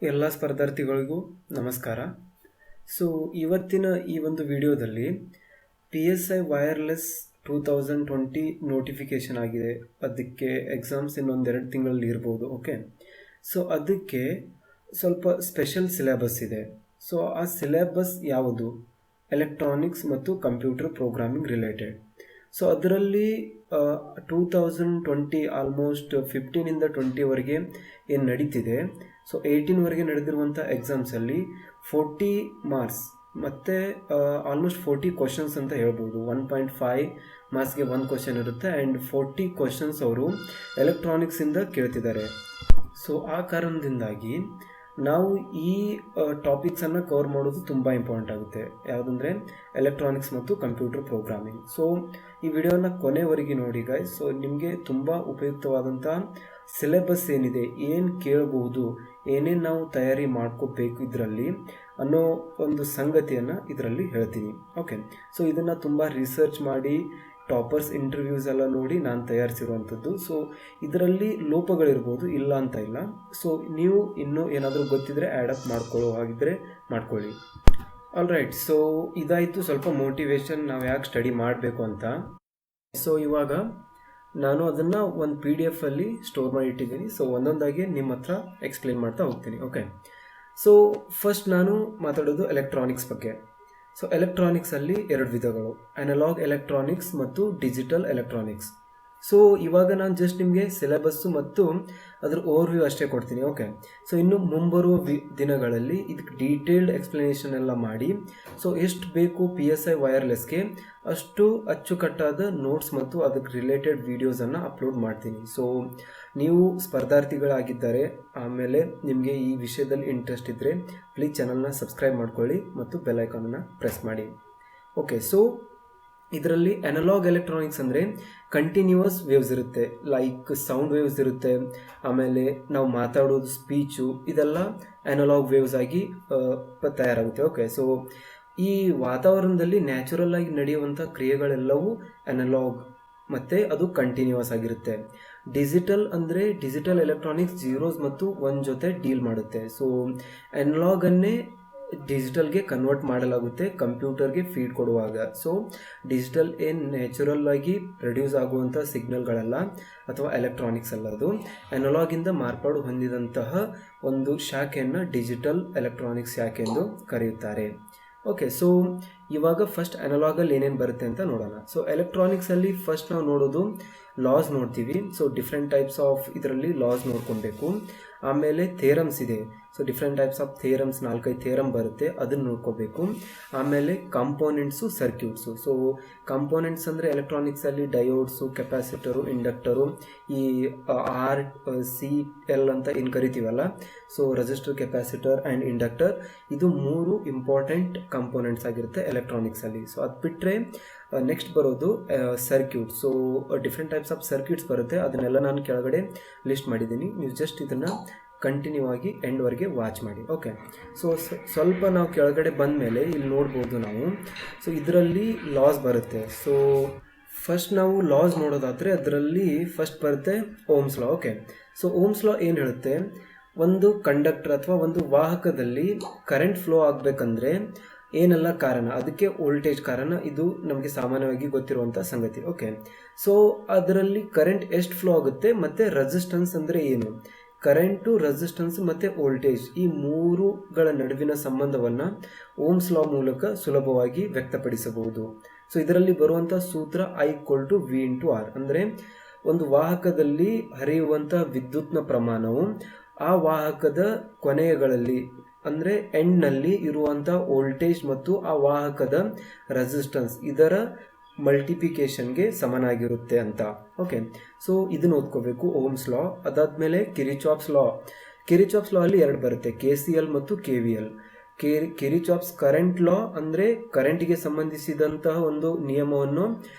ಎಲ್ಲ ಸ್ಪರ್ಧಾರ್ಥಿಗಳಿಗೂ ನಮಸ್ಕಾರ. ಸೊ ಇವತ್ತಿನ ಈ ಒಂದು ವಿಡಿಯೋದಲ್ಲಿ PSI ವೈರ್ಲೆಸ್ 2020 ನೋಟಿಫಿಕೇಷನ್ ಆಗಿದೆ. ಅದಕ್ಕೆ ಎಕ್ಸಾಮ್ಸ್ ಇನ್ನೊಂದೆರಡು ತಿಂಗಳಲ್ಲಿ ಇರ್ಬೋದು. ಓಕೆ, ಸೊ ಅದಕ್ಕೆ ಸ್ವಲ್ಪ ಸ್ಪೆಷಲ್ ಸಿಲೆಬಸ್ ಇದೆ. ಸೊ ಆ ಸಿಲೆಬಸ್ ಯಾವುದು? ಎಲೆಕ್ಟ್ರಾನಿಕ್ಸ್ ಮತ್ತು ಕಂಪ್ಯೂಟರ್ ಪ್ರೋಗ್ರಾಮಿಂಗ್ ರಿಲೇಟೆಡ್. ಸೊ ಅದರಲ್ಲಿ 2020 ಆಲ್ಮೋಸ್ಟ್ 15ಇಂದ 20ವರೆಗೆ ಏನು ನಡೀತಿದೆ, ಸೊ 18ವರೆಗೆ ನಡೆದಿರುವಂಥ ಎಕ್ಸಾಮ್ಸಲ್ಲಿ 40 ಮಾರ್ಕ್ಸ್ ಮತ್ತು ಆಲ್ಮೋಸ್ಟ್ 40 ಕ್ವಶನ್ಸ್ ಅಂತ ಹೇಳ್ಬೋದು. 1.5 ಮಾರ್ಕ್ಸ್ಗೆ 1 ಕ್ವಶನ್ ಇರುತ್ತೆ ಆ್ಯಂಡ್ 40 ಕ್ವಶನ್ಸ್ ಅವರು ಎಲೆಕ್ಟ್ರಾನಿಕ್ಸಿಂದ ಕೇಳ್ತಿದ್ದಾರೆ. ಸೊ ಆ ಕಾರಣದಿಂದಾಗಿ ನಾವು ಈ ಟಾಪಿಕ್ಸನ್ನು ಕವರ್ ಮಾಡೋದು ತುಂಬ ಇಂಪಾರ್ಟೆಂಟ್ ಆಗುತ್ತೆ. ಯಾವುದಂದರೆ ಎಲೆಕ್ಟ್ರಾನಿಕ್ಸ್ ಮತ್ತು ಕಂಪ್ಯೂಟರ್ ಪ್ರೋಗ್ರಾಮಿಂಗ್. ಸೊ ಈ ವಿಡಿಯೋನ ಕೊನೆವರೆಗೆ ನೋಡಿ ಗಾಯ್ಸ್. ಸೊ ನಿಮಗೆ ತುಂಬ ಉಪಯುಕ್ತವಾದಂಥ ಸಿಲೆಬಸ್ ಏನಿದೆ, ಏನು ಕೇಳಬಹುದು, ಏನೇನು ನಾವು ತಯಾರಿ ಮಾಡ್ಕೋಬೇಕು ಇದರಲ್ಲಿ ಅನ್ನೋ ಒಂದು ಸಂಗತಿಯನ್ನು ಇದರಲ್ಲಿ ಹೇಳ್ತೀನಿ. ಓಕೆ, ಸೊ ಇದನ್ನು ತುಂಬ ರಿಸರ್ಚ್ ಮಾಡಿ ಟಾಪರ್ಸ್ ಇಂಟರ್ವ್ಯೂಸ್ ಎಲ್ಲ ನೋಡಿ ನಾನು ತಯಾರಿಸಿರುವಂಥದ್ದು. ಸೊ ಇದರಲ್ಲಿ ಲೋಪಗಳಿರ್ಬೋದು, ಇಲ್ಲ ಅಂತ ಇಲ್ಲ. ಸೊ ನೀವು ಇನ್ನೂ ಏನಾದರೂ ಗೊತ್ತಿದ್ರೆ ಆ್ಯಡಪ್ ಮಾಡ್ಕೊಳ್ಳೋ ಹಾಗಿದ್ದರೆ ಮಾಡ್ಕೊಳ್ಳಿ. ಆಲ್ ರೈಟ್, ಸೊ ಇದಾಯಿತು ಸ್ವಲ್ಪ ಮೋಟಿವೇಶನ್ ನಾವು ಯಾಕೆ ಸ್ಟಡಿ ಮಾಡಬೇಕು ಅಂತ. ಸೊ ಇವಾಗ ನಾನು ಅದನ್ನು ಒಂದು PDF ಅಲ್ಲಿ ಸ್ಟೋರ್ ಮಾಡಿ ಇಟ್ಟಿದ್ದೀನಿ. ಸೊ ಒಂದೊಂದಾಗಿ ನಿಮ್ಮ ಹತ್ರ ಎಕ್ಸ್ಪ್ಲೇನ್ ಮಾಡ್ತಾ ಹೋಗ್ತೀನಿ. ಓಕೆ, ಸೊ ಫಸ್ಟ್ ನಾನು ಮಾತಾಡೋದು ಎಲೆಕ್ಟ್ರಾನಿಕ್ಸ್ ಬಗ್ಗೆ. ಸೊ ಎಲೆಕ್ಟ್ರಾನಿಕ್ಸಲ್ಲಿ ಎರಡು ವಿಧಗಳು, ಅನಲಾಗ್ ಎಲೆಕ್ಟ್ರಾನಿಕ್ಸ್ ಮತ್ತು ಡಿಜಿಟಲ್ ಎಲೆಕ್ಟ್ರಾನಿಕ್ಸ್. ಸೊ ಇವಾಗ ನಾನು ಜಸ್ಟ್ ನಿಮಗೆ ಸಿಲೆಬಸ್ಸು ಮತ್ತು ಅದರ ಓವರ್ವ್ಯೂ ಅಷ್ಟೇ ಕೊಡ್ತೀನಿ. ಓಕೆ, ಸೊ ಇನ್ನು ಮುಂಬರುವ ದಿನಗಳಲ್ಲಿ ಇದಕ್ಕೆ ಡೀಟೇಲ್ಡ್ ಎಕ್ಸ್ಪ್ಲನೇಷನ್ ಎಲ್ಲ ಮಾಡಿ, ಸೊ ಎಷ್ಟು ಬೇಕು PSI ವೈರ್ಲೆಸ್ಗೆ ಅಷ್ಟು ಅಚ್ಚುಕಟ್ಟಾದ ನೋಟ್ಸ್ ಮತ್ತು ಅದಕ್ಕೆ ರಿಲೇಟೆಡ್ ವೀಡಿಯೋಸನ್ನು ಅಪ್ಲೋಡ್ ಮಾಡ್ತೀನಿ. ಸೊ ನೀವು ಸ್ಪರ್ಧಾರ್ಥಿಗಳಾಗಿದ್ದರೆ, ಆಮೇಲೆ ನಿಮಗೆ ಈ ವಿಷಯದಲ್ಲಿ ಇಂಟ್ರೆಸ್ಟ್ ಇದ್ದರೆ ಪ್ಲೀಸ್ ಚಾನಲ್ನ ಸಬ್ಸ್ಕ್ರೈಬ್ ಮಾಡ್ಕೊಳ್ಳಿ ಮತ್ತು ಬೆಲ್ ಐಕಾನನ್ನು ಪ್ರೆಸ್ ಮಾಡಿ. ಓಕೆ, ಸೊ ಇದರಲ್ಲಿ ಅನಲಾಗ್ ಎಲೆಕ್ಟ್ರಾನಿಕ್ಸ್ ಅಂದರೆ ಕಂಟಿನ್ಯೂಯಸ್ ವೇವ್ಸ್ ಇರುತ್ತೆ, ಲೈಕ್ ಸೌಂಡ್ ವೇವ್ಸ್ ಇರುತ್ತೆ, ಆಮೇಲೆ ನಾವು ಮಾತಾಡೋದು ಸ್ಪೀಚು ಇದೆಲ್ಲ ಅನಲಾಗ್ ವೇವ್ಸ್ ಆಗಿ ತಯಾರಾಗುತ್ತೆ. ಓಕೆ, ಸೊ ಈ ವಾತಾವರಣದಲ್ಲಿ ನ್ಯಾಚುರಲ್ ಆಗಿ ನಡೆಯುವಂಥ ಕ್ರಿಯೆಗಳೆಲ್ಲವೂ ಅನಲಾಗ್ ಮತ್ತು ಅದು ಕಂಟಿನ್ಯೂಯಸ್ ಆಗಿರುತ್ತೆ. ಡಿಜಿಟಲ್ ಅಂದರೆ ಡಿಜಿಟಲ್ ಎಲೆಕ್ಟ್ರಾನಿಕ್ಸ್ ಜೀರೋಸ್ ಮತ್ತು ಒನ್ ಜೊತೆ ಡೀಲ್ ಮಾಡುತ್ತೆ. ಸೊ ಅನಲಾಗನ್ನೇ ಡಿಜಿಟಲ್ಗೆ ಕನ್ವರ್ಟ್ ಮಾಡಲಾಗುತ್ತೆ ಕಂಪ್ಯೂಟರ್ಗೆ ಫೀಡ್ ಕೊಡುವಾಗ. ಸೊ ಡಿಜಿಟಲ್ ಏನು ನ್ಯಾಚುರಲ್ ಆಗಿ ಪ್ರೊಡ್ಯೂಸ್ ಆಗುವಂಥ ಸಿಗ್ನಲ್ಗಳಲ್ಲ ಅಥವಾ ಎಲೆಕ್ಟ್ರಾನಿಕ್ಸ್ ಅಲ್ಲ, ಅದು ಅನಲಾಗಿಂದ ಮಾರ್ಪಾಡು ಹೊಂದಿದಂತಹ ಒಂದು ಶಾಖೆಯನ್ನು ಡಿಜಿಟಲ್ ಎಲೆಕ್ಟ್ರಾನಿಕ್ಸ್ ಶಾಖೆ ಎಂದು ಕರೆಯುತ್ತಾರೆ. ಓಕೆ, ಸೊ ಇವಾಗ ಫಸ್ಟ್ ಅನಲಾಗಲ್ಲಿ ಏನೇನು ಬರುತ್ತೆ ಅಂತ ನೋಡೋಣ. ಸೊ ಎಲೆಕ್ಟ್ರಾನಿಕ್ಸಲ್ಲಿ ಫಸ್ಟ್ ನಾವು ನೋಡೋದು ಲಾಸ್ ನೋಡ್ತೀವಿ. ಸೊ ಡಿಫ್ರೆಂಟ್ ಟೈಪ್ಸ್ ಆಫ್ ಇದರಲ್ಲಿ ಲಾಸ್ ನೋಡ್ಕೊಬೇಕು. ಆಮೇಲೆ ಥೇರಮ್ಸ್ ಇದೆ. So different types of theorems, 4-5 theorem ಬರುತ್ತೆ, ಅದನ್ನು ನೋಡ್ಕೋಬೇಕು. ಆಮೇಲೆ ಕಾಂಪೋನೆಂಟ್ಸು, ಸರ್ಕ್ಯೂಟ್ಸು. ಸೊ ಕಾಂಪೋನೆಂಟ್ಸ್ ಅಂದರೆ ಎಲೆಕ್ಟ್ರಾನಿಕ್ಸಲ್ಲಿ ಡಯೋಡ್ಸು, ಕೆಪಾಸಿಟರು, ಇಂಡಕ್ಟರು, ಈ RCL ಅಂತ ಏನು ಕರಿತೀವಲ್ಲ, so resistor, capacitor and inductor, ಇದು 3 ಇಂಪಾರ್ಟೆಂಟ್ ಕಾಂಪೋನೆಂಟ್ಸ್ ಆಗಿರುತ್ತೆ ಎಲೆಕ್ಟ್ರಾನಿಕ್ಸಲ್ಲಿ. ಸೊ ಅದು ಬಿಟ್ಟರೆ ನೆಕ್ಸ್ಟ್ ಬರೋದು circuit. So different types of circuits ಬರುತ್ತೆ, ಅದನ್ನೆಲ್ಲ ನಾನು ಕೆಳಗಡೆ ಲಿಸ್ಟ್ ಮಾಡಿದ್ದೀನಿ. ನೀವು ಜಸ್ಟ್ ಇದನ್ನು ಕಂಟಿನ್ಯೂ ಆಗಿ ಎಂಡ್ವರೆಗೆ ವಾಚ್ ಮಾಡಿ. ಓಕೆ, ಸೊ ಸ್ವಲ್ಪ ನಾವು ಕೆಳಗಡೆ ಬಂದ ಮೇಲೆ ಇಲ್ಲಿ ನೋಡ್ಬೋದು ನಾವು. ಸೊ ಇದರಲ್ಲಿ ಲಾಸ್ ಬರುತ್ತೆ. ಸೊ ಫಸ್ಟ್ ನಾವು ಲಾಸ್ ನೋಡೋದಾದರೆ ಅದರಲ್ಲಿ ಫಸ್ಟ್ ಬರುತ್ತೆ Ohm's law. Okay, so Ohm's law ಏನು ಹೇಳುತ್ತೆ, ಒಂದು ಕಂಡಕ್ಟರ್ ಅಥವಾ ಒಂದು ವಾಹಕದಲ್ಲಿ ಕರೆಂಟ್ ಫ್ಲೋ ಆಗಬೇಕಂದ್ರೆ ಏನೆಲ್ಲ ಕಾರಣ, ಅದಕ್ಕೆ ವೋಲ್ಟೇಜ್ ಕಾರಣ, ಇದು ನಮಗೆ ಸಾಮಾನ್ಯವಾಗಿ ಗೊತ್ತಿರುವಂಥ ಸಂಗತಿ. ಓಕೆ, ಸೊ ಅದರಲ್ಲಿ ಕರೆಂಟ್ ಎಷ್ಟು ಫ್ಲೋ ಆಗುತ್ತೆ ಮತ್ತು ರೆಸಿಸ್ಟೆನ್ಸ್ ಅಂದರೆ ಏನು, ಕರೆಂಟು, ರೆಸಿಸ್ಟೆನ್ಸ್ ಮತ್ತು ವೋಲ್ಟೇಜ್, ಈ ಮೂರುಗಳ ನಡುವಿನ ಸಂಬಂಧವನ್ನು ಓಮ್ಸ್ ಲಾ ಮೂಲಕ ಸುಲಭವಾಗಿ ವ್ಯಕ್ತಪಡಿಸಬಹುದು. ಸೊ ಇದರಲ್ಲಿ ಬರುವಂಥ ಸೂತ್ರ I=V/R. ಅಂದರೆ ಒಂದು ವಾಹಕದಲ್ಲಿ ಹರಿಯುವಂಥ ವಿದ್ಯುತ್ನ ಪ್ರಮಾಣವು ಆ ವಾಹಕದ ಕೊನೆಗಳಲ್ಲಿ ಅಂದರೆ ಎಂಡ್ನಲ್ಲಿ ಇರುವಂಥ ವೋಲ್ಟೇಜ್ ಮತ್ತು ಆ ವಾಹಕದ ರೆಸಿಸ್ಟೆನ್ಸ್ ಇದರ ಮಲ್ಟಿಪ್ಲಿಕೇಶನ್ಗೆ ಸಮನಾಗಿರುತ್ತೆ ಅಂತ. ಓಕೆ, ಸೊ ಇದನ್ನು ಓದ್ಕೋಬೇಕು, ಓಮ್ಸ್ ಲಾ. ಅದಾದಮೇಲೆ ಕಿರಿಚಾಫ್ಸ್ ಲಾ. ಕಿರಿಚಾಫ್ಸ್ ಲಾ ಅಲ್ಲಿ ಎರಡು ಬರುತ್ತೆ, KCL ಮತ್ತು KVL. ಕಿರಿಚಾಫ್ಸ್ ಕರೆಂಟ್ ಲಾ ಅಂದರೆ ಕರೆಂಟಿಗೆ ಸಂಬಂಧಿಸಿದಂತಹ ಒಂದು ನಿಯಮವನ್ನು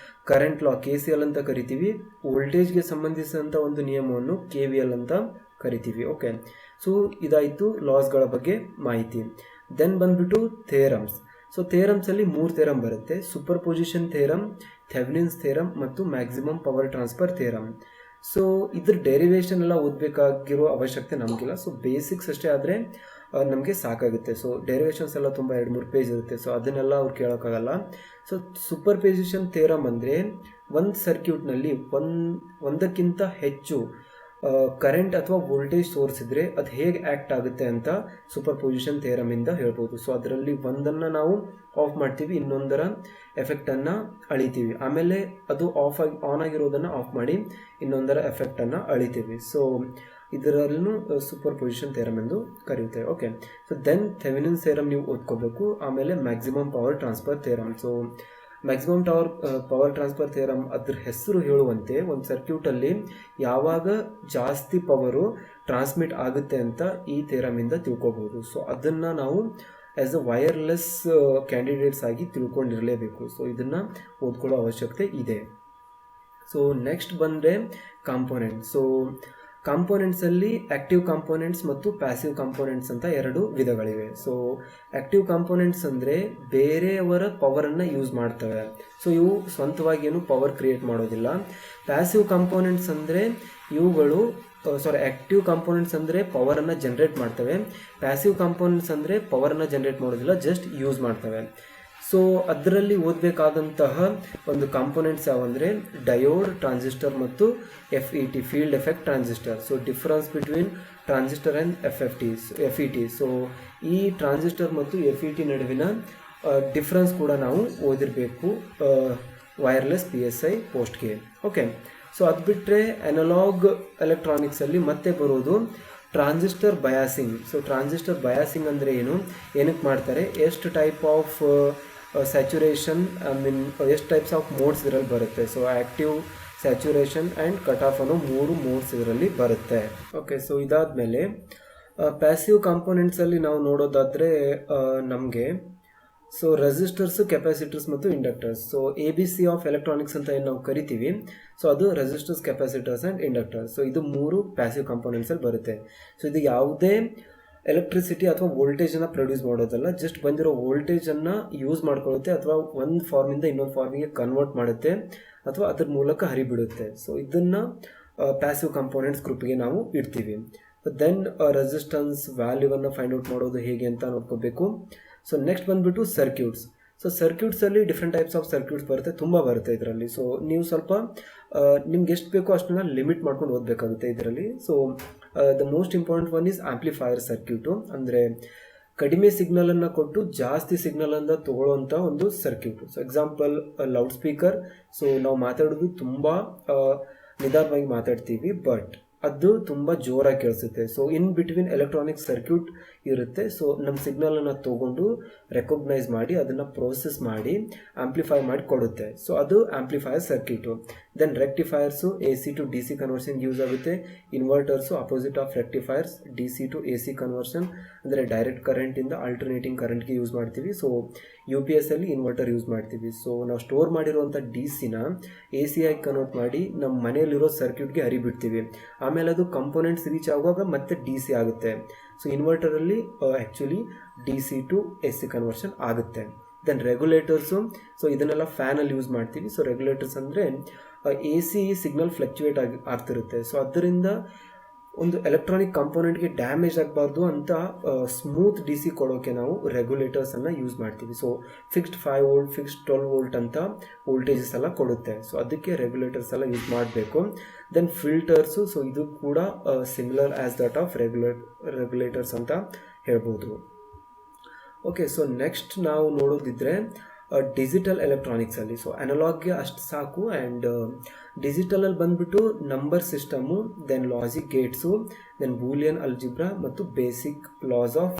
ಕರೆಂಟ್ ಲಾ KCL ಅಂತ ಕರಿತೀವಿ. ವೋಲ್ಟೇಜ್ಗೆ ಸಂಬಂಧಿಸಿದಂಥ ಒಂದು ನಿಯಮವನ್ನು KVL ಅಂತ ಕರಿತೀವಿ. ಓಕೆ, ಸೊ ಇದಾಯಿತು ಲಾಸ್ಗಳ ಬಗ್ಗೆ ಮಾಹಿತಿ. ದೆನ್ ಬಂದ್ಬಿಟ್ಟು ಥೇರಮ್ಸ್. ಸೊ ಥೇರಮ್ಸಲ್ಲಿ 3 ಥೇರಮ್ ಬರುತ್ತೆ, superposition theorem, Thevenin's theorem ಮತ್ತು maximum power transfer theorem. So ಇದ್ರ ಡೆರಿವೇಷನ್ ಎಲ್ಲ ಓದಬೇಕಾಗಿರೋ ಅವಶ್ಯಕತೆ ನಮಗಿಲ್ಲ. ಸೊ ಬೇಸಿಕ್ಸ್ ಅಷ್ಟೇ ಆದರೆ ನಮಗೆ ಸಾಕಾಗುತ್ತೆ. ಸೊ ಡೆರಿವೇಷನ್ಸ್ ಎಲ್ಲ ತುಂಬ 2-3 ಪೇಜ್ ಇರುತ್ತೆ. ಸೊ ಅದನ್ನೆಲ್ಲ ಅವ್ರು ಕೇಳೋಕ್ಕಾಗಲ್ಲ. ಸೊ ಸೂಪರ್ ಪೊಸಿಷನ್ ಥಿಯರಮ್ ಅಂದರೆ ಒಂದು ಸರ್ಕ್ಯೂಟ್ನಲ್ಲಿ ಒಂದಕ್ಕಿಂತ ಹೆಚ್ಚು ಕರೆಂಟ್ ಅಥವಾ ವೋಲ್ಟೇಜ್ ಸೋರ್ಸ್ ಇದ್ದರೆ ಅದು ಹೇಗೆ ಆ್ಯಕ್ಟ್ ಆಗುತ್ತೆ ಅಂತ ಸೂಪರ್ ಪೊಸಿಷನ್ ಥಿಯರಮಿಂದ ಹೇಳ್ಬೋದು. ಸೊ ಅದರಲ್ಲಿ ಒಂದನ್ನು ನಾವು ಆಫ್ ಮಾಡ್ತೀವಿ, ಇನ್ನೊಂದರ ಎಫೆಕ್ಟನ್ನು ಅಳಿತೀವಿ. ಆಮೇಲೆ ಅದು ಆನ್ ಆಗಿರೋದನ್ನು ಆಫ್ ಮಾಡಿ ಇನ್ನೊಂದರ ಎಫೆಕ್ಟನ್ನು ಅಳಿತೀವಿ. ಸೊ ಇದರಲ್ಲೂ ಸೂಪರ್ ಪೊಸಿಷನ್ ಥಿಯರಮ್ ಎಂದು ಕರೆಯುತ್ತೇವೆ. Okay, so then Thevenin theorem ನೀವು ಓದ್ಕೋಬೇಕು. ಆಮೇಲೆ maximum power transfer theorem. So maximum power transfer theorem ಅದ್ರ ಹೆಸರು ಹೇಳುವಂತೆ ಒಂದು ಸರ್ಕ್ಯೂಟಲ್ಲಿ ಯಾವಾಗ ಜಾಸ್ತಿ ಪವರು ಟ್ರಾನ್ಸ್ಮಿಟ್ ಆಗುತ್ತೆ ಅಂತ ಈ ಥಿಯರಮಿಂದ ತಿಳ್ಕೊಬೋದು. ಸೊ ಅದನ್ನು ನಾವು ಆ್ಯಸ್ ಅ ವೈರ್ಲೆಸ್ ಕ್ಯಾಂಡಿಡೇಟ್ಸ್ ಆಗಿ ತಿಳ್ಕೊಂಡಿರಲೇಬೇಕು. ಸೊ ಇದನ್ನು ಓದ್ಕೊಳ್ಳೋ ಅವಶ್ಯಕತೆ ಇದೆ. ಸೊ ನೆಕ್ಸ್ಟ್ ಬಂದರೆ ಕಾಂಪೋನೆಂಟ್. ಸೊ ಕಾಂಪೋನೆಂಟ್ಸಲ್ಲಿ ಆ್ಯಕ್ಟಿವ್ ಕಾಂಪೋನೆಂಟ್ಸ್ ಮತ್ತು ಪ್ಯಾಸಿವ್ ಕಾಂಪೋನೆಂಟ್ಸ್ ಅಂತ 2 ವಿಧಗಳಿವೆ. ಸೊ ಆ್ಯಕ್ಟಿವ್ ಕಾಂಪೋನೆಂಟ್ಸ್ ಅಂದರೆ ಬೇರೆಯವರ ಪವರನ್ನು ಯೂಸ್ ಮಾಡ್ತವೆ. ಸೊ ಇವು ಸ್ವಂತವಾಗಿ ಏನು ಪವರ್ ಕ್ರಿಯೇಟ್ ಮಾಡೋದಿಲ್ಲ. ಪ್ಯಾಸಿವ್ ಕಾಂಪೋನೆಂಟ್ಸ್ ಅಂದರೆ ಇವುಗಳು ಆ್ಯಕ್ಟಿವ್ ಕಾಂಪೋನೆಂಟ್ಸ್ ಅಂದರೆ ಪವರನ್ನು ಜನ್ರೇಟ್ ಮಾಡ್ತವೆ. ಪ್ಯಾಸಿವ್ ಕಾಂಪೋನೆಂಟ್ಸ್ ಅಂದರೆ ಪವರನ್ನು ಜನ್ರೇಟ್ ಮಾಡೋದಿಲ್ಲ, ಜಸ್ಟ್ ಯೂಸ್ ಮಾಡ್ತವೆ. ಸೊ ಅದರಲ್ಲಿ ಓದಬೇಕಾದಂತಹ ಒಂದು ಕಾಂಪೋನೆಂಟ್ಸ್ ಯಾವಂದರೆ ಡಯೋಡ್, ಟ್ರಾನ್ಸಿಸ್ಟರ್ ಮತ್ತು FET, field effect transistor. So difference between transistor and FET. So ಈ ಟ್ರಾನ್ಸಿಸ್ಟರ್ ಮತ್ತು FET ನಡುವಿನ ಡಿಫ್ರೆನ್ಸ್ ಕೂಡ ನಾವು ಓದಿರಬೇಕು ವೈರ್ಲೆಸ್ PSI ಪೋಸ್ಟ್ಗೆ. ಓಕೆ, ಸೊ ಅದು ಬಿಟ್ಟರೆ ಅನಲಾಗ್ ಎಲೆಕ್ಟ್ರಾನಿಕ್ಸಲ್ಲಿ ಮತ್ತೆ ಬರೋದು transistor biasing. So transistor biasing ಅಂದರೆ ಏನಕ್ಕೆ ಮಾಡ್ತಾರೆ, ಎಷ್ಟು ಟೈಪ್ ಆಫ್ ಸ್ಯಾಚುರೇಷನ್ ಎಷ್ಟು ಟೈಪ್ಸ್ ಆಫ್ ಮೋಡ್ಸ್ ಇದರಲ್ಲಿ ಬರುತ್ತೆ. So active, saturation and cut off ಅನ್ನೋ 3 ಮೋಡ್ಸ್ ಇದರಲ್ಲಿ ಬರುತ್ತೆ. ಓಕೆ, ಸೊ ಇದಾದಮೇಲೆ ಪ್ಯಾಸಿವ್ ಕಾಂಪೋನೆಂಟ್ಸಲ್ಲಿ ನಾವು ನೋಡೋದಾದರೆ ನಮಗೆ ಸೊ ರೆಸಿಸ್ಟರ್ಸು, ಕೆಪಾಸಿಟರ್ಸ್ ಮತ್ತು inductors. So ABC of electronics ಅಂತ ಏನು ನಾವು ಕರಿತೀವಿ, ಸೊ ಅದು resistors, capacitors and inductors. So ಇದು 3 ಪ್ಯಾಸಿವ್ ಕಾಂಪೋನೆಂಟ್ಸಲ್ಲಿ ಬರುತ್ತೆ. ಸೊ ಇದು ಯಾವುದೇ ಎಲೆಕ್ಟ್ರಿಸಿಟಿ ಅಥವಾ ವೋಲ್ಟೇಜನ್ನು ಪ್ರೊಡ್ಯೂಸ್ ಮಾಡೋದಲ್ಲ, ಜಸ್ಟ್ ಬಂದಿರೋ ವೋಲ್ಟೇಜನ್ನು ಯೂಸ್ ಮಾಡ್ಕೊಳ್ಳುತ್ತೆ ಅಥವಾ ಒಂದು ಫಾರ್ಮಿಂದ ಇನ್ನೊಂದು ಫಾರ್ಮಿಗೆ ಕನ್ವರ್ಟ್ ಮಾಡುತ್ತೆ ಅಥವಾ ಅದ್ರ ಮೂಲಕ ಹರಿಬಿಡುತ್ತೆ. ಸೊ ಇದನ್ನು ಪ್ಯಾಸಿವ್ ಕಾಂಪೋನೆಂಟ್ಸ್ ಗ್ರೂಪ್ಗೆ ನಾವು ಇಡ್ತೀವಿ. ದೆನ್ ರೆಸಿಸ್ಟೆನ್ಸ್ ವ್ಯಾಲ್ಯೂವನ್ನು ಫೈಂಡ್ ಔಟ್ ಮಾಡೋದು ಹೇಗೆ ಅಂತ ನೋಡ್ಕೋಬೇಕು. ಸೊ ನೆಕ್ಸ್ಟ್ ಬಂದುಬಿಟ್ಟು ಸರ್ಕ್ಯೂಟ್ಸ್. ಸೊ ಸರ್ಕ್ಯೂಟ್ಸಲ್ಲಿ ಡಿಫ್ರೆಂಟ್ ಟೈಪ್ಸ್ ಆಫ್ ಸರ್ಕ್ಯೂಟ್ಸ್ ಬರುತ್ತೆ, ತುಂಬ ಬರುತ್ತೆ ಇದರಲ್ಲಿ. ಸೊ ನೀವು ಸ್ವಲ್ಪ ನಿಮ್ಗೆ ಎಷ್ಟು ಬೇಕೋ ಅಷ್ಟನ್ನು ಲಿಮಿಟ್ ಮಾಡ್ಕೊಂಡು ಓದಬೇಕಾಗುತ್ತೆ ಇದರಲ್ಲಿ. So the most important one is amplifier circuit. ಅಂದರೆ ಕಡಿಮೆ ಸಿಗ್ನಲನ್ನು ಕೊಟ್ಟು ಜಾಸ್ತಿ ಸಿಗ್ನಲನ್ನು ತೊಗೊಳ್ಳೋವಂಥ ಒಂದು circuit. So example loudspeaker. So ನಾವು ಮಾತಾಡೋದು ತುಂಬ ನಿಧಾನವಾಗಿ ಮಾತಾಡ್ತೀವಿ, ಬಟ್ ಅದು ತುಂಬ ಜೋರಾಗಿ ಕೇಳಿಸುತ್ತೆ. So in between electronic circuit ಇರುತ್ತೆ. ಸೊ ನಮ್ಮ ಸಿಗ್ನಲನ್ನು ತೊಗೊಂಡು ರೆಕಗ್ನೈಸ್ ಮಾಡಿ ಅದನ್ನು ಪ್ರೋಸೆಸ್ ಮಾಡಿ ಆಂಪ್ಲಿಫೈ ಮಾಡಿ ಕೊಡುತ್ತೆ. ಸೊ ಅದು amplifier circuit. Then rectifiers AC to DC ಕನ್ವರ್ಷನ್ಗೆ ಯೂಸ್ ಆಗುತ್ತೆ. Inverters opposite of rectifiers, DC to AC conversion ಅಂದರೆ ಡೈರೆಕ್ಟ್ ಕರೆಂಟಿಂದ ಆಲ್ಟರ್ನೇಟಿಂಗ್ ಕರೆಂಟ್ಗೆ ಯೂಸ್ ಮಾಡ್ತೀವಿ. ಸೊ UPS ಅಲ್ಲಿ ಇನ್ವರ್ಟರ್ ಯೂಸ್ ಮಾಡ್ತೀವಿ. ಸೊ ನಾವು ಸ್ಟೋರ್ ಮಾಡಿರುವಂಥ DCನ AC ಆಗಿ ಕನ್ವರ್ಟ್ ಮಾಡಿ ನಮ್ಮ ಮನೆಯಲ್ಲಿರೋ ಸರ್ಕ್ಯೂಟ್ಗೆ ಹರಿಬಿಡ್ತೀವಿ. ಆಮೇಲೆ ಅದು ಕಂಪೋನೆಂಟ್ಸ್ ರೀಚ್ ಆಗುವಾಗ ಮತ್ತೆ DC ಆಗುತ್ತೆ. ಸೊ ಇನ್ವರ್ಟರಲ್ಲಿ actually DC to AC conversion ಆಗುತ್ತೆ. Then regulators. ಸೊ ಇದನ್ನೆಲ್ಲ ಫ್ಯಾನಲ್ಲಿ ಯೂಸ್ ಮಾಡ್ತೀವಿ. ಸೊ ರೆಗ್ಯುಲೇಟರ್ಸ್ ಅಂದರೆ AC ಸಿಗ್ನಲ್ ಫ್ಲಕ್ಚುಯೇಟ್ ಆಗ್ತಿರುತ್ತೆ. ಸೊ ಅದರಿಂದ ಒಂದು ಎಲೆಕ್ಟ್ರಾನಿಕ್ ಕಂಪೋನೆಂಟ್ಗೆ ಡ್ಯಾಮೇಜ್ ಆಗಬಾರ್ದು ಅಂತ ಸ್ಮೂತ್ DC ಕೊಡೋಕ್ಕೆ ನಾವು ರೆಗ್ಯುಲೇಟರ್ಸನ್ನು ಯೂಸ್ ಮಾಡ್ತೀವಿ. So fixed 5 volt, fixed 12 volt ಅಂತ ವೋಲ್ಟೇಜಸ್ ಎಲ್ಲ ಕೊಡುತ್ತೆ. ಸೊ ಅದಕ್ಕೆ ರೆಗ್ಯುಲೇಟರ್ಸ್ ಎಲ್ಲ ಯೂಸ್ ಮಾಡಬೇಕು. Then filters. ಸೊ ಇದು ಕೂಡ similar as that of regulators ಅಂತ ಹೇಳ್ಬೋದು. ಓಕೆ, ಸೊ ನೆಕ್ಸ್ಟ್ ನಾವು ನೋಡೋದಿದ್ರೆ ಡಿಜಿಟಲ್ ಎಲೆಕ್ಟ್ರಾನಿಕ್ಸಲ್ಲಿ. ಸೊ ಅನಲಾಗ್ಗೆ ಅಷ್ಟು ಸಾಕು. ಆ್ಯಂಡ್ ಡಿಜಿಟಲಲ್ಲಿ ಬಂದುಬಿಟ್ಟು number system, then logic gates, then Boolean algebra ಮತ್ತು basic laws of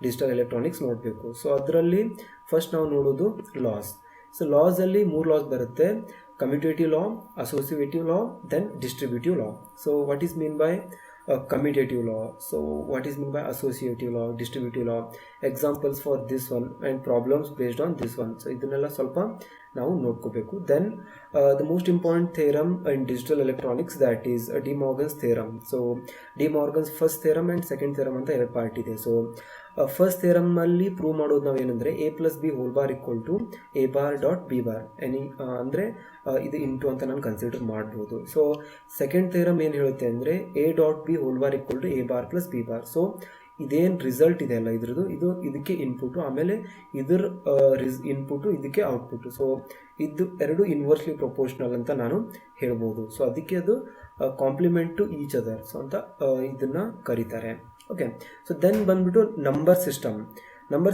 digital electronics ನೋಡಬೇಕು. ಸೊ ಅದರಲ್ಲಿ ಫಸ್ಟ್ ನಾವು ನೋಡೋದು ಲಾಸ್. ಸೊ ಲಾಸಲ್ಲಿ 3 ಲಾಸ್ ಬರುತ್ತೆ: commutative law, associative law, then distributive law. So what is mean by commutative law? So what is meant by associative law, distributive law? Examples for this one and problems based on this one. So ಇದನ್ನೆಲ್ಲ ಸ್ವಲ್ಪ ನಾವು ನೋಡ್ಕೋಬೇಕು. Then the most important theorem in digital electronics that is De Morgan's theorem. So De Morgan's first theorem and second theorem ಅಂತ 2 part ಇದೆ. So first ಥಿಯರಮಲ್ಲಿ prove ಮಾಡೋದು ನಾವು ಏನಂದರೆ a+b² a bar any ಅಂದರೆ ಇದು ಇಂಟು ಅಂತ ನಾನು ಕನ್ಸಿಡರ್ ಮಾಡ್ಬೋದು. ಸೊ ಸೆಕೆಂಡ್ ಥಿಯರಮ್ ಏನು ಹೇಳುತ್ತೆ ಅಂದರೆ a.b² a ಬಾರ್+b ಬಾರ್. ಸೊ ಇದೇನು ರಿಸಲ್ಟ್ ಇದೆ ಅಲ್ಲ ಇದ್ರದ್ದು, ಇದಕ್ಕೆ ಇನ್ಪುಟು, ಆಮೇಲೆ ಇದ್ರ ಇನ್ಪುಟು ಇದಕ್ಕೆ ಔಟ್ಪುಟ್ಟು. ಸೊ ಇದು ಎರಡು ಇನ್ವರ್ಸ್ಲಿ ಪ್ರೊಪೋರ್ಷನಲ್ ಅಂತ ನಾನು ಹೇಳ್ಬೋದು. ಸೊ ಅದಕ್ಕೆ ಅದು complement to each other so ಅಂತ ಇದನ್ನು ಕರೀತಾರೆ. ಓಕೆ, ಸೊ ದೆನ್ ಬಂದ್ಬಿಟ್ಟು ನಂಬರ್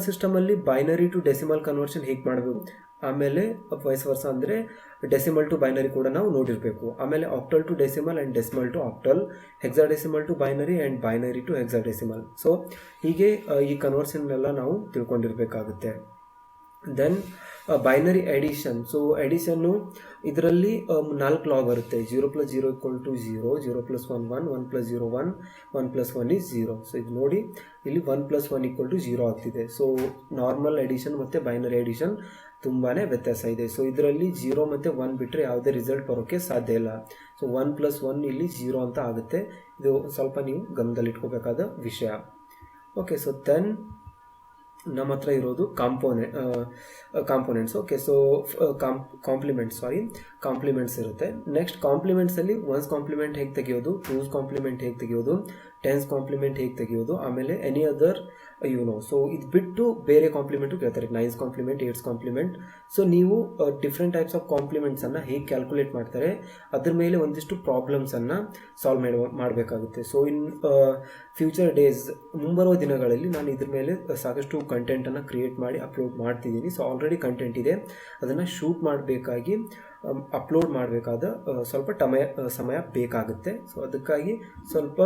ಸಿಸ್ಟಮಲ್ಲಿ ಬೈನರಿ ಟು ಡೆಸಿಮಲ್ ಕನ್ವರ್ಷನ್ ಹೇಗೆ ಮಾಡಬೇಕು, ಆಮೇಲೆ ವೈಸ್ ವರ್ಸ ಅಂದರೆ ಡೆಸಿಮಲ್ ಟು ಬೈನರಿ ಕೂಡ ನಾವು ನೋಡಿರಬೇಕು. ಆಮೇಲೆ octal to decimal and decimal to octal, hexadecimal to binary and binary to hexadecimal. So ಹೀಗೆ ಈ ಕನ್ವರ್ಷನ್ನೆಲ್ಲ ನಾವು ತಿಳ್ಕೊಂಡಿರಬೇಕಾಗುತ್ತೆ. Then binary addition. ಸೊ ಎಡಿಷನ್ನು ಇದರಲ್ಲಿ 4 ಲಾ ಬರುತ್ತೆ. 0 + 0 = 0, 0 + 1 1, 1 + 0 1, 1 + 1 is 0. ಸೊ ಇದು ನೋಡಿ ಇಲ್ಲಿ 1 + 1 = 0 ಆಗ್ತಿದೆ. ಸೊ ನಾರ್ಮಲ್ ಎಡಿಷನ್ ಮತ್ತು ಬೈನರಿ ಎಡಿಷನ್ ತುಂಬಾ ವ್ಯತ್ಯಾಸ ಇದೆ. ಸೊ ಇದರಲ್ಲಿ 0 ಮತ್ತು 1 ಬಿಟ್ಟರೆ ಯಾವುದೇ ರಿಸಲ್ಟ್ ಬರೋಕ್ಕೆ ಸಾಧ್ಯ ಇಲ್ಲ. ಸೊ 1 + 1 ಇಲ್ಲಿ 0 ಅಂತ ಆಗುತ್ತೆ. ಇದು ಸ್ವಲ್ಪ ನೀವು ಗಮನದಲ್ಲಿಟ್ಕೋಬೇಕಾದ ವಿಷಯ. ಓಕೆ, ಸೊ ದೆನ್ ನಮ್ಮ ಹತ್ರ ಇರೋದು ಕಾಂಪೋನೆಂಟ್ಸ್. ಓಕೆ, ಸೊ ಕಾಂಪ್ಲಿಮೆಂಟ್ಸ್ ಇರುತ್ತೆ. ನೆಕ್ಸ್ಟ್ ಕಾಂಪ್ಲಿಮೆಂಟ್ಸಲ್ಲಿ ಒನ್ಸ್ ಕಾಂಪ್ಲಿಮೆಂಟ್ ಹೇಗೆ ತೆಗೆಯೋದು, ಟೂಸ್ ಕಾಂಪ್ಲಿಮೆಂಟ್ ಹೇಗೆ ತೆಗೆಯೋದು, ಟೆನ್ಸ್ ಕಾಂಪ್ಲಿಮೆಂಟ್ ಹೇಗೆ ತೆಗೆಯೋದು, ಆಮೇಲೆ ಎನಿ ಅದರ್ ಸೊ ಇದು ಬಿಟ್ಟು ಬೇರೆ ಕಾಂಪ್ಲಿಮೆಂಟು ಕೇಳ್ತಾರೆ, 9th complement, 8th complement. So ನೀವು ಡಿಫ್ರೆಂಟ್ ಟೈಪ್ಸ್ ಆಫ್ ಕಾಂಪ್ಲಿಮೆಂಟ್ಸನ್ನು ಹೇಗೆ ಕ್ಯಾಲ್ಕುಲೇಟ್ ಮಾಡ್ತಾರೆ ಅದ್ರ ಮೇಲೆ ಒಂದಿಷ್ಟು ಪ್ರಾಬ್ಲಮ್ಸನ್ನು ಸಾಲ್ವ್ ಮಾಡಬೇಕಾಗುತ್ತೆ. ಸೊ ಇನ್ ಫ್ಯೂಚರ್ ಡೇಸ್, ಮುಂಬರುವ ದಿನಗಳಲ್ಲಿ ನಾನು ಇದ್ರ ಮೇಲೆ ಸಾಕಷ್ಟು ಕಂಟೆಂಟನ್ನು ಕ್ರಿಯೇಟ್ ಮಾಡಿ ಅಪ್ಲೋಡ್ ಮಾಡ್ತಿದ್ದೀನಿ. ಸೊ ಆಲ್ರೆಡಿ ಕಂಟೆಂಟ್ ಇದೆ, ಅದನ್ನು ಶೂಟ್ ಮಾಡಬೇಕಾಗಿ ಅಪ್ಲೋಡ್ ಮಾಡಬೇಕಾದ ಸ್ವಲ್ಪ ಸಮಯ ಬೇಕಾಗುತ್ತೆ. ಸೊ ಅದಕ್ಕಾಗಿ ಸ್ವಲ್ಪ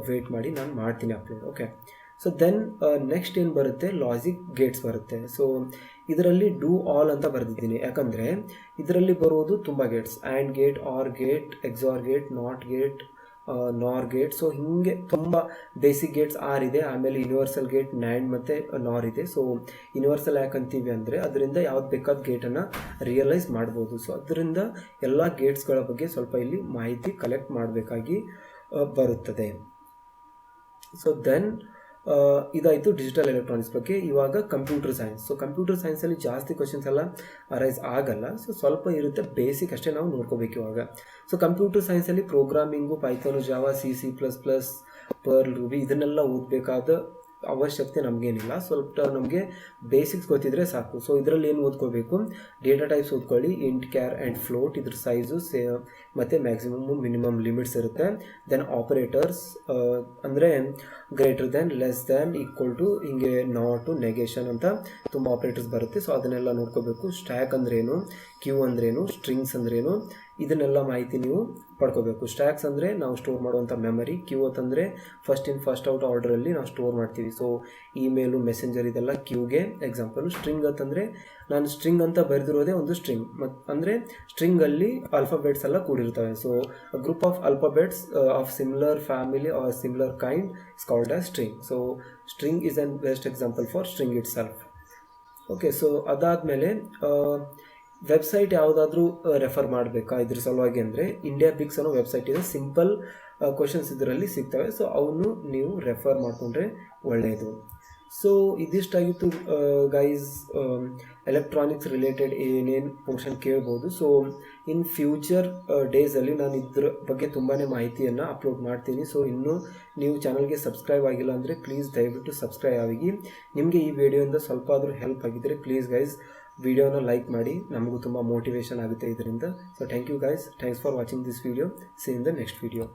ವೇಟ್ ಮಾಡಿ, ನಾನು ಮಾಡ್ತೀನಿ upload. Okay, so then next ಏನು ಬರುತ್ತೆ, ಲಾಜಿಕ್ ಗೇಟ್ಸ್ ಬರುತ್ತೆ. ಸೊ ಇದರಲ್ಲಿ ಡೂ ಆಲ್ ಅಂತ ಬರೆದಿದ್ದೀನಿ, ಯಾಕಂದರೆ ಇದರಲ್ಲಿ ಬರೋದು ತುಂಬ gates, AND gate, OR gate, XOR gate, NOT gate, NOR gate. So ಹೀಗೆ ತುಂಬ ಬೇಸಿಕ್ ಗೇಟ್ಸ್ 6 ಇದೆ. ಆಮೇಲೆ ಯೂನಿವರ್ಸಲ್ ಗೇಟ್, ನ್ಯಾಂಡ್ ಮತ್ತು ನಾರ್ ಇದೆ. ಸೊ ಯೂನಿವರ್ಸಲ್ ಯಾಕಂತೀವಿ ಅಂದರೆ ಅದರಿಂದ ಯಾವ್ದು ಬೇಕಾದ ಗೇಟನ್ನು ರಿಯಲೈಸ್ ಮಾಡ್ಬೋದು. ಸೊ ಅದರಿಂದ ಎಲ್ಲ ಗೇಟ್ಸ್ಗಳ ಬಗ್ಗೆ ಸ್ವಲ್ಪ ಇಲ್ಲಿ ಮಾಹಿತಿ ಕಲೆಕ್ಟ್ ಮಾಡಬೇಕಾಗಿ ಬರುತ್ತದೆ. ಸೊ ದೆನ್ ಇದಾಯಿತು ಡಿಜಿಟಲ್ ಎಲೆಕ್ಟ್ರಾನಿಕ್ಸ್ ಬಗ್ಗೆ. ಇವಾಗ ಕಂಪ್ಯೂಟರ್ ಸೈನ್ಸ್. ಸೊ ಕಂಪ್ಯೂಟರ್ ಸೈನ್ಸಲ್ಲಿ ಜಾಸ್ತಿ ಕ್ವಶನ್ಸ್ ಎಲ್ಲ ಅರೈಸ್ ಆಗಲ್ಲ, ಸೊ ಸ್ವಲ್ಪ ಇರುತ್ತೆ, ಬೇಸಿಕ್ ಅಷ್ಟೇ ನಾವು ನೋಡ್ಕೋಬೇಕು ಇವಾಗ. ಸೊ ಕಂಪ್ಯೂಟರ್ ಸೈನ್ಸಲ್ಲಿ programming, Python, Java, C++, Perl, Ruby ಇದನ್ನೆಲ್ಲ ಓದಬೇಕಾದ ಅವಶ್ಯಕತೆ ನಮಗೇನಿಲ್ಲ. ಸ್ವಲ್ಪ ನಮಗೆ ಬೇಸಿಕ್ಸ್ ಗೊತ್ತಿದ್ರೆ ಸಾಕು. ಸೊ ಇದರಲ್ಲಿ ಏನು ಓದ್ಕೋಬೇಕು, ಡೇಟಾ ಟೈಪ್ಸ್ ಓದ್ಕೊಳ್ಳಿ, ಇಂಟ್, ಕ್ಯಾರ್ ಆ್ಯಂಡ್ ಫ್ಲೋಟ್, ಇದ್ರ ಸೈಜು ಮತ್ತು ಮ್ಯಾಕ್ಸಿಮಮ್ ಮಿನಿಮಮ್ ಲಿಮಿಟ್ಸ್ ಇರುತ್ತೆ. ದೆನ್ ಆಪರೇಟರ್ಸ್ ಅಂದರೆ greater than, less than, equal to, ಹಿಂಗೆ ನಾಟು, ನೆಗೇಷನ್ ಅಂತ ತುಂಬ ಆಪರೇಟರ್ಸ್ ಬರುತ್ತೆ. ಸೊ ಅದನ್ನೆಲ್ಲ ನೋಡ್ಕೋಬೇಕು. ಸ್ಟ್ಯಾಕ್ ಅಂದ್ರೇನು, ಕ್ಯೂ ಅಂದ್ರೇನು, ಸ್ಟ್ರಿಂಗ್ಸ್ ಅಂದ್ರೇನು, ಇದನ್ನೆಲ್ಲ ಮಾಹಿತಿ ನೀವು ಪಡ್ಕೋಬೇಕು. ಸ್ಟ್ಯಾಕ್ಸ್ ಅಂದರೆ ನಾವು ಸ್ಟೋರ್ ಮಾಡುವಂಥ ಮೆಮರಿ, ಕ್ಯೂ ಅಂತಂದರೆ ಫಸ್ಟ್ ಇನ್ ಫಸ್ಟ್ ಔಟ್ ಆರ್ಡ್ರಲ್ಲಿ ನಾವು ಸ್ಟೋರ್ ಮಾಡ್ತೀವಿ. ಸೊ ಇಮೇಲು, ಮೆಸೆಂಜರ್ ಇದೆಲ್ಲ ಕ್ಯೂಗೆ ಎಕ್ಸಾಂಪಲು. ಸ್ಟ್ರಿಂಗ್ ಅಂತಂದರೆ ನಾನು ಸ್ಟ್ರಿಂಗ್ ಅಂತ ಬರೆದಿರೋದೇ ಒಂದು ಸ್ಟ್ರಿಂಗ್, ಅಂದರೆ ಸ್ಟ್ರಿಂಗಲ್ಲಿ ಆಲ್ಫಾಬೆಟ್ಸ್ ಎಲ್ಲ ಕೂಡಿರ್ತವೆ. So group of alphabets of similar family or similar kind is called as string. So string is an best example for string itself. Okay, so ಅದಾದಮೇಲೆ website ಯಾವುದಾದ್ರೂ ರೆಫರ್ ಮಾಡಬೇಕಾ ಇದ್ರ ಸಲುವಾಗಿ ಅಂದರೆ ಇಂಡಿಯಾ ಬಿಕ್ಸ್ ಅನ್ನೋ ವೆಬ್ಸೈಟ್ ಇದೆ. ಸಿಂಪಲ್ ಕ್ವಶನ್ಸ್ ಇದರಲ್ಲಿ ಸಿಗ್ತವೆ. ಸೊ ಅವನು ನೀವು ರೆಫರ್ ಮಾಡಿಕೊಂಡ್ರೆ ಒಳ್ಳೆಯದು. ಸೊ ಇದಿಷ್ಟಾಗಿತ್ತು ಗೈಸ್, ಎಲೆಕ್ಟ್ರಾನಿಕ್ಸ್ ರಿಲೇಟೆಡ್ ಏನೇನು ಪೋರ್ಷನ್ ಕೇಳ್ಬೋದು. ಸೊ ಇನ್ ಫ್ಯೂಚರ್ ಡೇಸಲ್ಲಿ ನಾನು ಇದ್ರ ಬಗ್ಗೆ ತುಂಬಾ ಮಾಹಿತಿಯನ್ನು ಅಪ್ಲೋಡ್ ಮಾಡ್ತೀನಿ. ಸೊ ಇನ್ನೂ ನೀವು ಚಾನಲ್ಗೆ ಸಬ್ಸ್ಕ್ರೈಬ್ ಆಗಿಲ್ಲ ಅಂದರೆ ಪ್ಲೀಸ್ ದಯವಿಟ್ಟು ಸಬ್ಸ್ಕ್ರೈಬ್ ಆಗಿ. ನಿಮಗೆ ಈ ವಿಡಿಯೋಯಿಂದ ಸ್ವಲ್ಪ ಆದರೂ ಹೆಲ್ಪ್ ಆಗಿದ್ದರೆ ಪ್ಲೀಸ್ ಗೈಸ್ ವಿಡಿಯೋನ ಲೈಕ್ ಮಾಡಿ, ನಮಗೂ ತುಂಬ ಮೋಟಿವೇಶನ್ ಆಗುತ್ತೆ ಇದರಿಂದ. So thank you guys, thanks for watching this video. See in the next video.